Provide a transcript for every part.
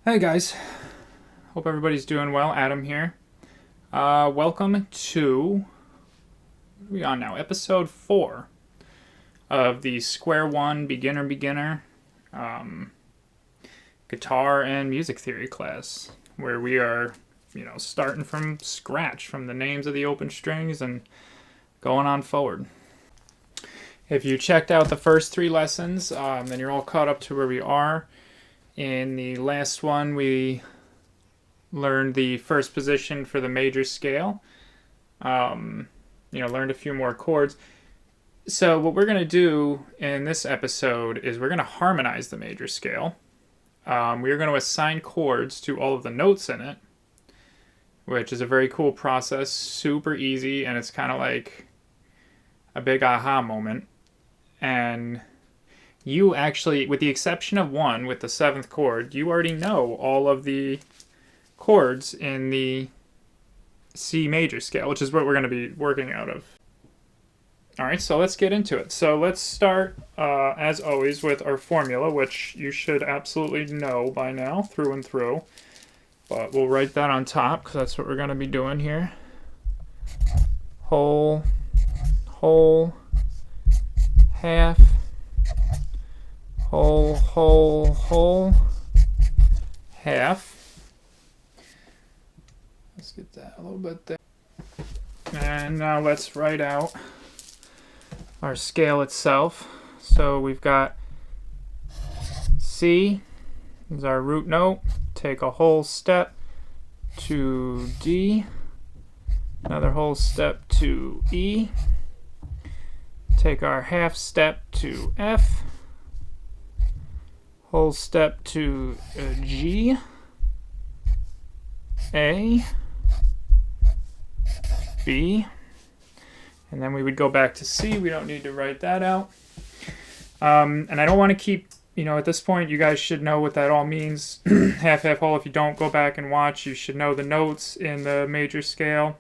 Hey guys, hope everybody's doing well. Adam here. Welcome to what are we on now? Episode 4 of the Square One Beginner Guitar and Music Theory class, where we are, starting from scratch, from the names of the open strings and going on forward. If you checked out the first 3 lessons, then you're all caught up to where we are. In the last one, we learned the first position for the major scale. Learned a few more chords. So what we're going to do in this episode is we're going to harmonize the major scale. We're going to assign chords to all of the notes in it, which is a very cool process, super easy, and it's kind of like a big aha moment. And you actually, with the exception of one, with the 7th chord, you already know all of the chords in the C major scale, which is what we're going to be working out of. Alright, so let's get into it. So let's start, as always, with our formula, which you should absolutely know by now, through and through. But we'll write that on top, because that's what we're going to be doing here. Whole, half, whole, half. Let's get that a little bit there. And now let's write out our scale itself. So we've got C is our root note. Take a whole step to D. Another whole step to E. Take our half step to F. Whole step to G. A. B, and then we would go back to C. We don't need to write that out. And I don't want to keep, at this point, you guys should know what that all means. Half, whole. If you don't, go back and watch. You should know the notes in the major scale.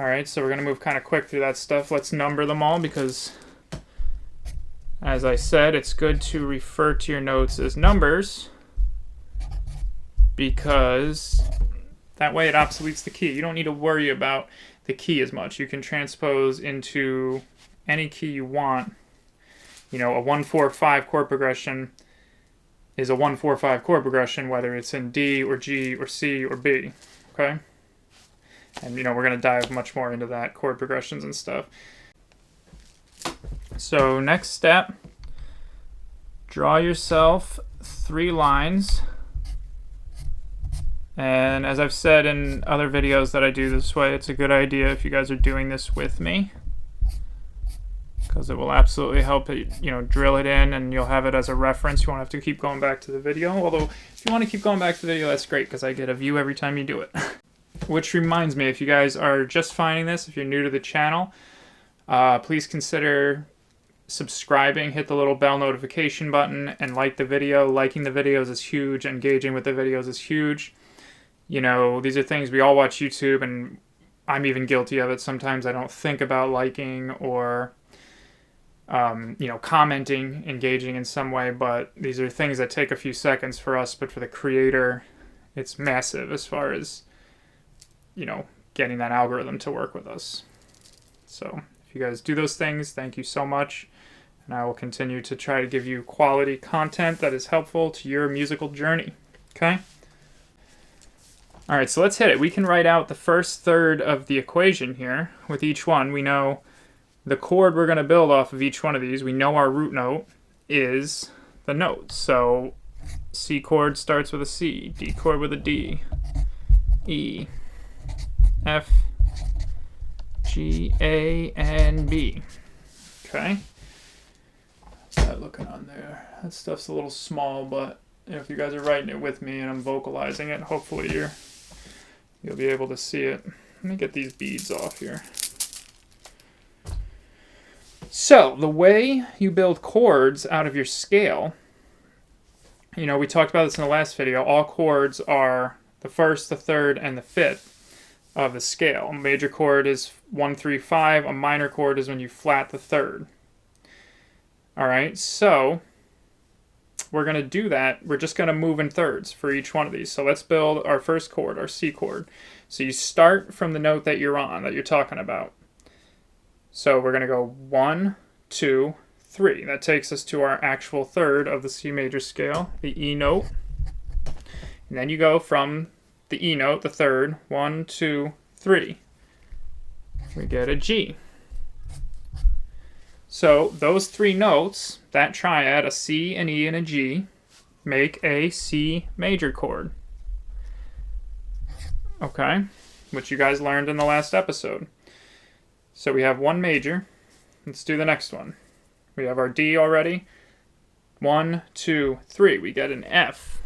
All right, so we're going to move kind of quick through that stuff. Let's number them all because, as I said, it's good to refer to your notes as numbers because that way it obsoletes the key. You don't need to worry about the key as much. You can transpose into any key you want. A 1-4-5 chord progression is a 1-4-5 chord progression, whether it's in D or G or C or B. Okay? And, we're going to dive much more into that, chord progressions and stuff. So, next step, draw yourself 3 lines. And as I've said in other videos that I do this way, it's a good idea if you guys are doing this with me, because it will absolutely help it, drill it in, and you'll have it as a reference. You won't have to keep going back to the video. Although, if you want to keep going back to the video, that's great, because I get a view every time you do it. Which reminds me, if you guys are just finding this, if you're new to the channel, please consider subscribing, hit the little bell notification button, and like the video. Liking the videos is huge. Engaging with the videos is huge. These are things we all watch YouTube, and I'm even guilty of it. Sometimes I don't think about liking or, commenting, engaging in some way, but these are things that take a few seconds for us, but for the creator, it's massive as far as, getting that algorithm to work with us. So if you guys do those things, thank you so much, and I will continue to try to give you quality content that is helpful to your musical journey. Okay? All right, so let's hit it. We can write out the first third of the equation here with each one. We know the chord we're going to build off of each one of these. We know our root note is the note. So C chord starts with a C, D chord with a D, E, F, G, A, and B. Okay. How's that looking on there? That stuff's a little small, but if you guys are writing it with me and I'm vocalizing it, hopefully you'll be able to see it. Let me get these beads off here. So, the way you build chords out of your scale, we talked about this in the last video. All chords are the 1st, the 3rd, and the 5th of the scale. A major chord is 1, 3, 5. A minor chord is when you flat the 3rd. All right, so we're going to do that. We're just going to move in thirds for each one of these. So let's build our first chord, our C chord. So you start from the note that you're on, that you're talking about. So we're going to go 1, 2, 3. That takes us to our actual third of the C major scale, the E note. And then you go from the E note, the third, 1, 2, 3. We get a G. So those three notes, that triad, a C, an E, and a G, make a C major chord. Okay, which you guys learned in the last episode. So we have one major. Let's do the next one. We have our D already. 1, 2, 3. We get an F.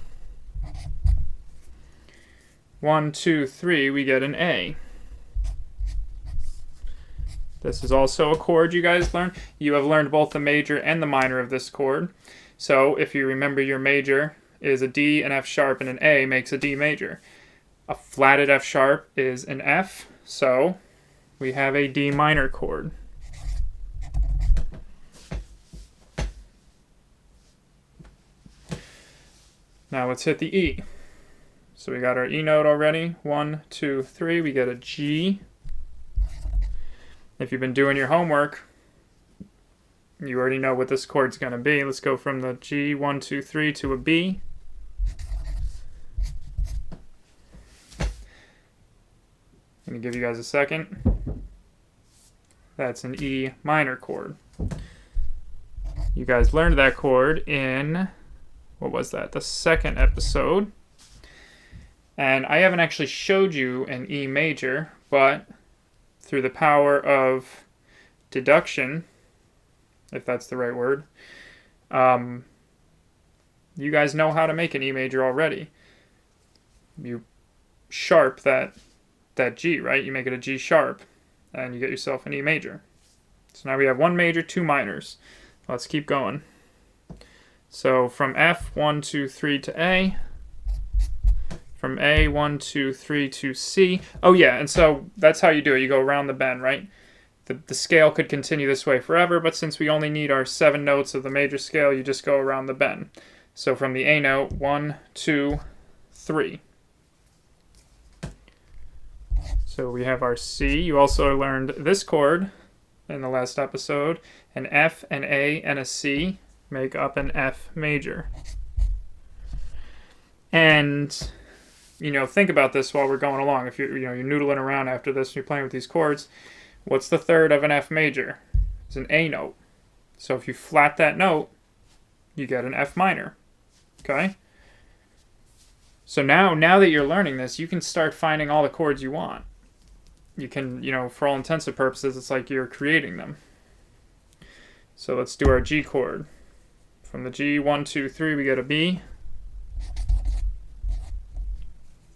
1, 2, 3. We get an A. This is also a chord you guys learned. You have learned both the major and the minor of this chord. So if you remember, your major is a D, an F sharp, and an A makes a D major. A flatted F sharp is an F, so we have a D minor chord. Now let's hit the E. So we got our E note already. 1, 2, 3. We get a G. If you've been doing your homework, you already know what this chord's going to be. Let's go from the G, 1, 2, 3 to a B. I'm going to give you guys a second. That's an E minor chord. You guys learned that chord in, what was that? The second episode. And I haven't actually showed you an E major, but through the power of deduction, if that's the right word, you guys know how to make an E major already. You sharp that G, right? You make it a G sharp, and you get yourself an E major. So now we have one major, two minors. Let's keep going. So from F, 1, 2, 3 to A. From A, 1, 2, 3 to C. Oh yeah, and so that's how you do it. You go around the bend, right? The scale could continue this way forever, but since we only need our 7 notes of the major scale, you just go around the bend. So from the A note, 1, 2, 3. So we have our C. You also learned this chord in the last episode. An F, an A, and a C make up an F major. And think about this while we're going along. If you're noodling around after this and you're playing with these chords, what's the third of an F major? It's an A note. So if you flat that note, you get an F minor. Okay? So now that you're learning this, you can start finding all the chords you want. You can, for all intents and purposes, it's like you're creating them. So let's do our G chord. From the G, 1, 2, 3, we get a B.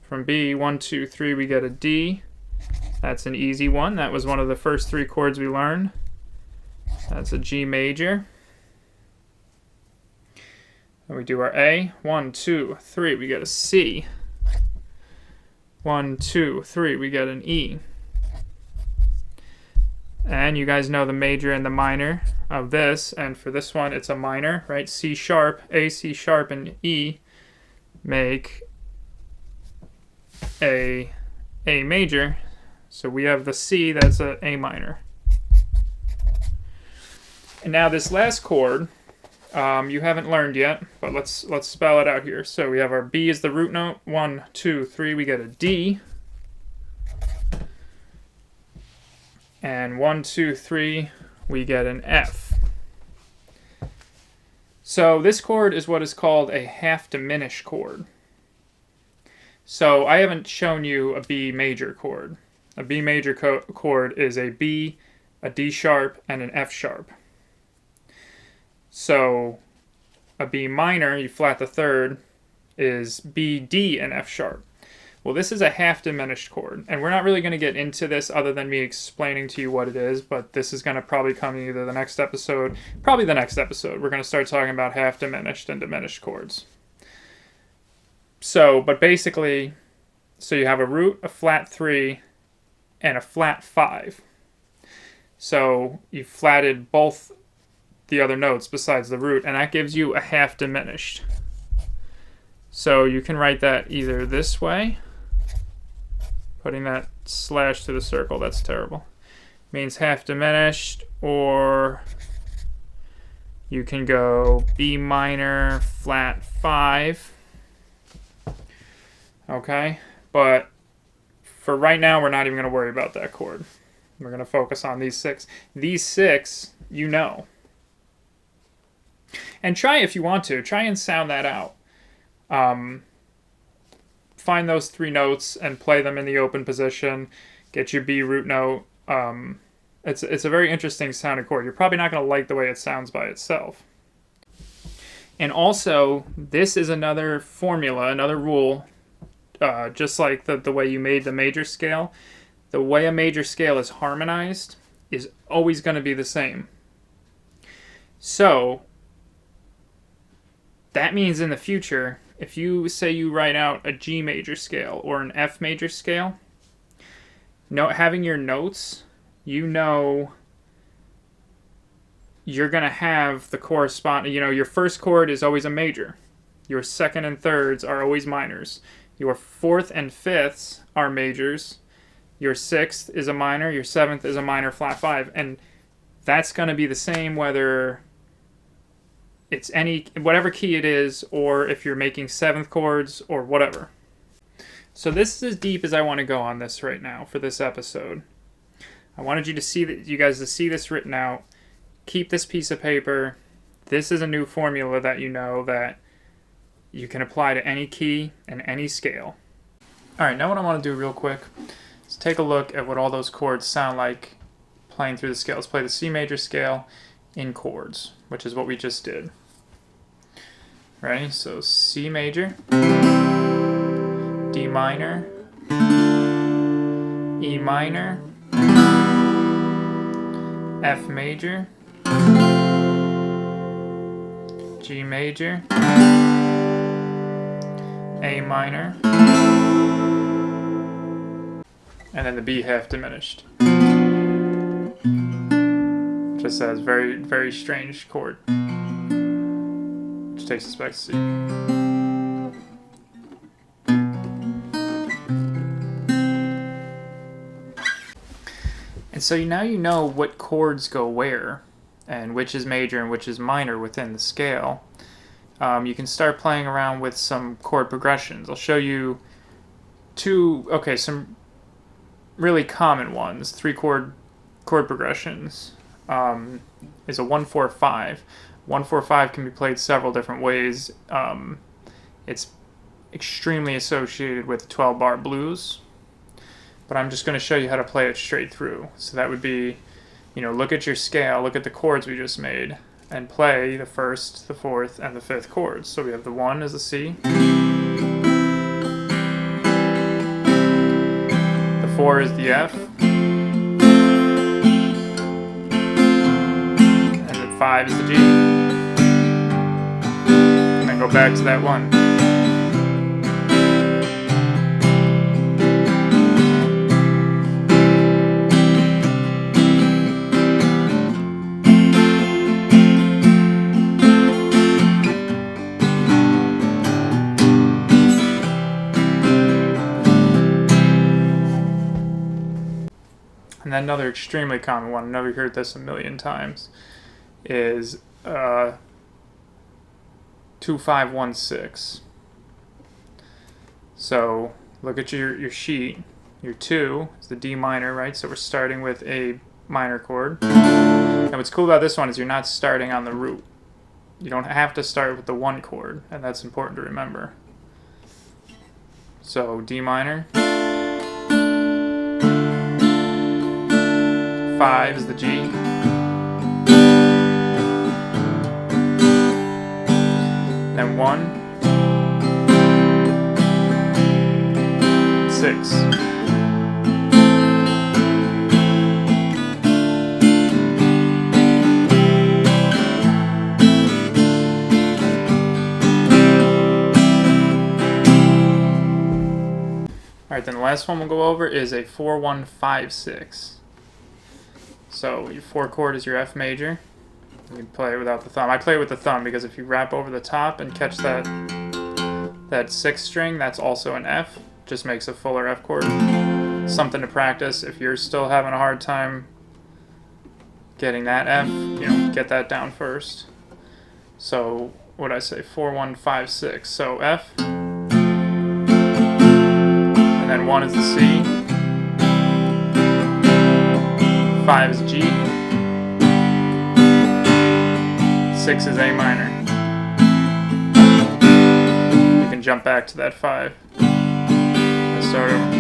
From B, 1, 2, 3, we get a D. That's an easy one. That was one of the first 3 chords we learned. That's a G major. And we do our A. 1, 2, 3, we get a C. 1, 2, 3, we get an E. And you guys know the major and the minor of this. And for this one, it's a minor, right? C sharp, A, C sharp, and E make a major. So we have the C, that's a A minor. And now this last chord, you haven't learned yet, but let's spell it out here. So we have our B is the root note. 1, 2, 3, we get a D. And 1, 2, 3, we get an F. So this chord is what is called a half diminished chord. So I haven't shown you a B major chord. A B major chord is a B, a D sharp, and an F sharp. So a B minor, you flat the third, is B, D, and F sharp. Well, this is a half diminished chord, and we're not really going to get into this other than me explaining to you what it is, but this is going to probably come in either the next episode, probably the next episode. We're going to start talking about half diminished and diminished chords. So, but basically, so you have a root, a flat 3, and a flat 5. So you flatted both the other notes besides the root, and that gives you a half diminished. So you can write that either this way, putting that slash to the circle, that's terrible, means half diminished, or you can go B minor flat 5. Okay, but for right now, we're not even going to worry about that chord. We're going to focus on these 6. These 6, you know. And try, if you want to, try and sound that out. Find those 3 notes and play them in the open position. Get your B root note. It's a very interesting sounding chord. You're probably not going to like the way it sounds by itself. And also, this is another formula, another rule, just like the way you made the major scale. The way a major scale is harmonized is always going to be the same. So, that means in the future, if you say you write out a G major scale or an F major scale, having your notes, you know you're going to have the corresponding, your first chord is always a major. Your second and thirds are always minors. Your fourth and fifths are majors. Your sixth is a minor. Your seventh is a minor flat 5. And that's going to be the same whether it's whatever key it is, or if you're making 7th chords or whatever. So this is as deep as I want to go on this right now for this episode. I wanted you guys to see this written out. Keep this piece of paper. This is a new formula that you know that you can apply to any key and any scale. All right, now what I want to do real quick is take a look at what all those chords sound like playing through the scale. Let's play the C major scale in chords, which is what we just did. Ready? So C major, D minor, E minor, F major, G major, A minor, and then the B half diminished. Just says very, very strange chord, which takes us back to C. And so now you know what chords go where, and which is major and which is minor within the scale. You can start playing around with some chord progressions. I'll show you some really common ones. 3 chord progressions is a 1-4-5. 1-4-5 can be played several different ways. It's extremely associated with 12-bar blues, but I'm just going to show you how to play it straight through. So that would be, look at your scale, look at the chords we just made, and play the 1st, the 4th, and the 5th chords. So we have the 1 is the C, the 4 is the F, and the 5 is the G. And then go back to that 1. And then another extremely common one, I know you've heard this a million times, is 2-5-1-6. So look at your sheet. Your 2 is the D minor, right? So we're starting with a minor chord. And what's cool about this one is you're not starting on the root. You don't have to start with the 1 chord, and that's important to remember. So D minor. 5 is the G. Then 1, 6. Alright, then the last one we'll go over is a 4-1-5-6. So your 4 chord is your F major, You can play it without the thumb. I play it with the thumb because if you wrap over the top and catch that sixth string, that's also an F. Just makes a fuller F chord. Something to practice if you're still having a hard time getting that F, get that down first. So what I say, 4, 1, 5, 6. So F, and then 1 is the C, 5 is G, 6 is A minor. You can jump back to that 5 and start over.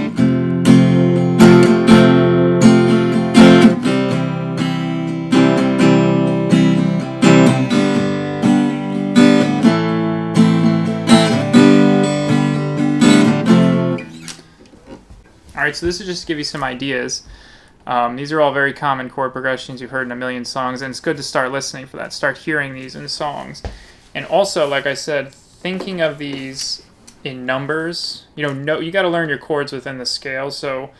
Alright, so this is just to give you some ideas. These are all very common chord progressions you've heard in a million songs, and it's good to start listening for that. Start hearing these in songs. And also, like I said, thinking of these in numbers. You got to learn your chords within the scale, so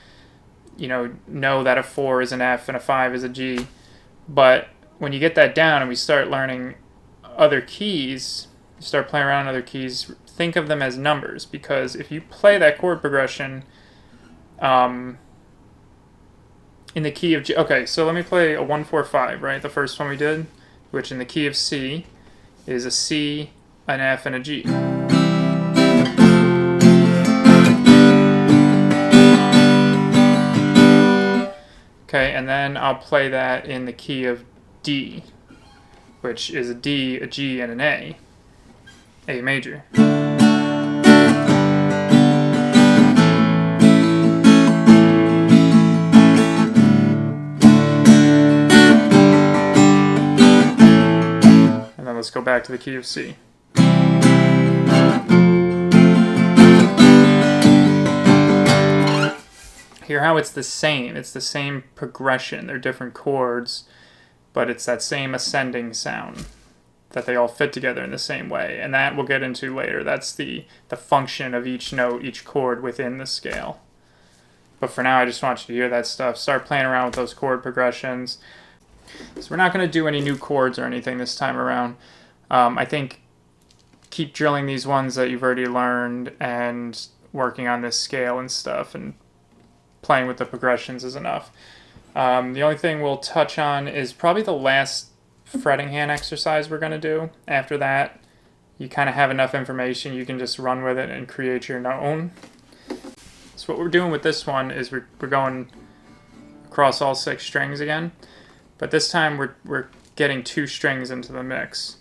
know that a 4 is an F and a 5 is a G. But when you get that down and we start learning other keys, you start playing around other keys, think of them as numbers, because if you play that chord progression in the key of G. Okay, so let me play a 1, 4, 5, right? The first one we did, which in the key of C is a C, an F, and a G. Okay, and then I'll play that in the key of D, which is a D, a G, and an A major. Let's go back to the key of C. Hear how it's the same. It's the same progression. They're different chords, but it's that same ascending sound that they all fit together in the same way. And that we'll get into later. That's the function of each note, each chord within the scale. But for now, I just want you to hear that stuff. Start playing around with those chord progressions. So we're not going to do any new chords or anything this time around. I think keep drilling these ones that you've already learned and working on this scale and stuff and playing with the progressions is enough. The only thing we'll touch on is probably the last fretting hand exercise we're going to do. After that, you kind of have enough information. You can just run with it and create your own. So what we're doing with this one is we're going across all 6 strings again. But this time we're getting 2 strings into the mix.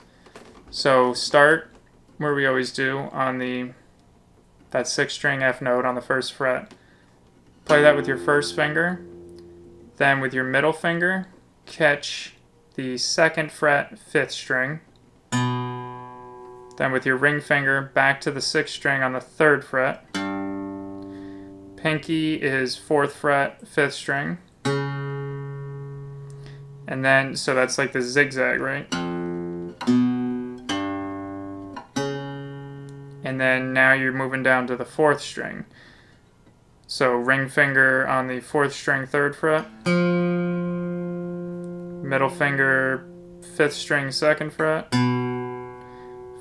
So start where we always do on that 6th string F note on the 1st fret. Play that with your 1st finger. Then with your middle finger, catch the 2nd fret 5th string. Then with your ring finger, back to the 6th string on the 3rd fret. Pinky is 4th fret 5th string. And then, so that's like the zigzag, right? And then now you're moving down to the 4th string. So ring finger on the 4th string 3rd fret. Middle finger 5th string 2nd fret.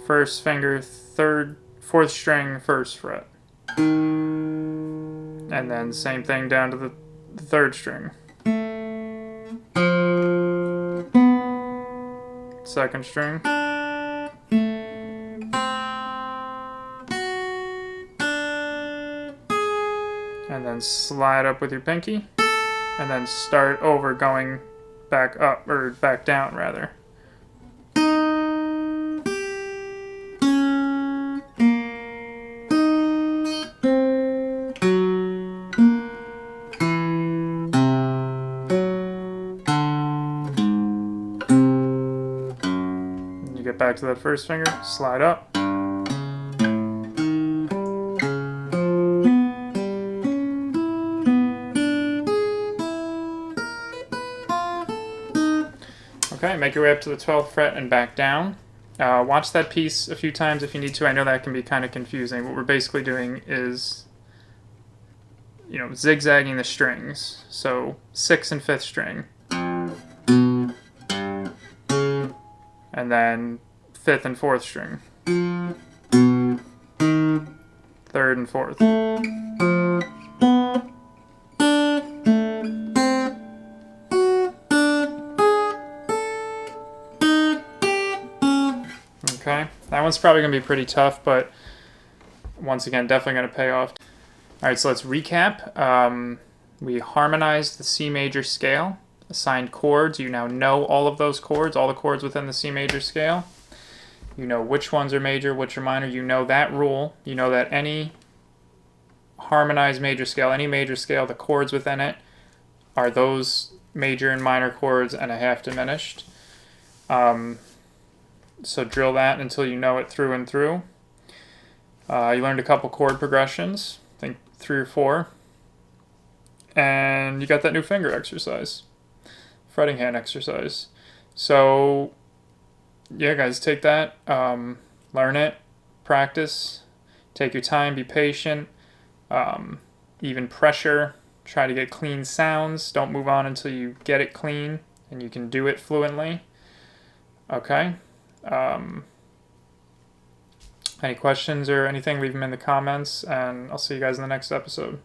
1st finger 4th string 1st fret. And then same thing down to the 3rd string. 2nd string. And then slide up with your pinky. And then start over going back up, or back down rather. Get back to that 1st finger, slide up. Okay, make your way up to the 12th fret and back down. Watch that piece a few times if you need to. I know that can be kind of confusing. What we're basically doing is, zigzagging the strings. So 6th and 5th string. and then 5th and 4th string, 3rd and 4th. Okay, that one's probably going to be pretty tough, but once again, definitely going to pay off. All right, so let's recap. We harmonized the C major scale, assigned chords. You now know all of those chords, all the chords within the C major scale. You know which ones are major, which are minor. You know that rule. You know that any harmonized major scale, any major scale, the chords within it are those major and minor chords and a half diminished. So drill that until you know it through and through. You learned a couple chord progressions, I think 3 or 4. And you got that new finger exercise, fretting hand exercise. So yeah, guys, take that, learn it, practice, take your time, be patient, even pressure, try to get clean sounds. Don't move on until you get it clean and you can do it fluently. Okay. Any questions or anything, leave them in the comments, and I'll see you guys in the next episode.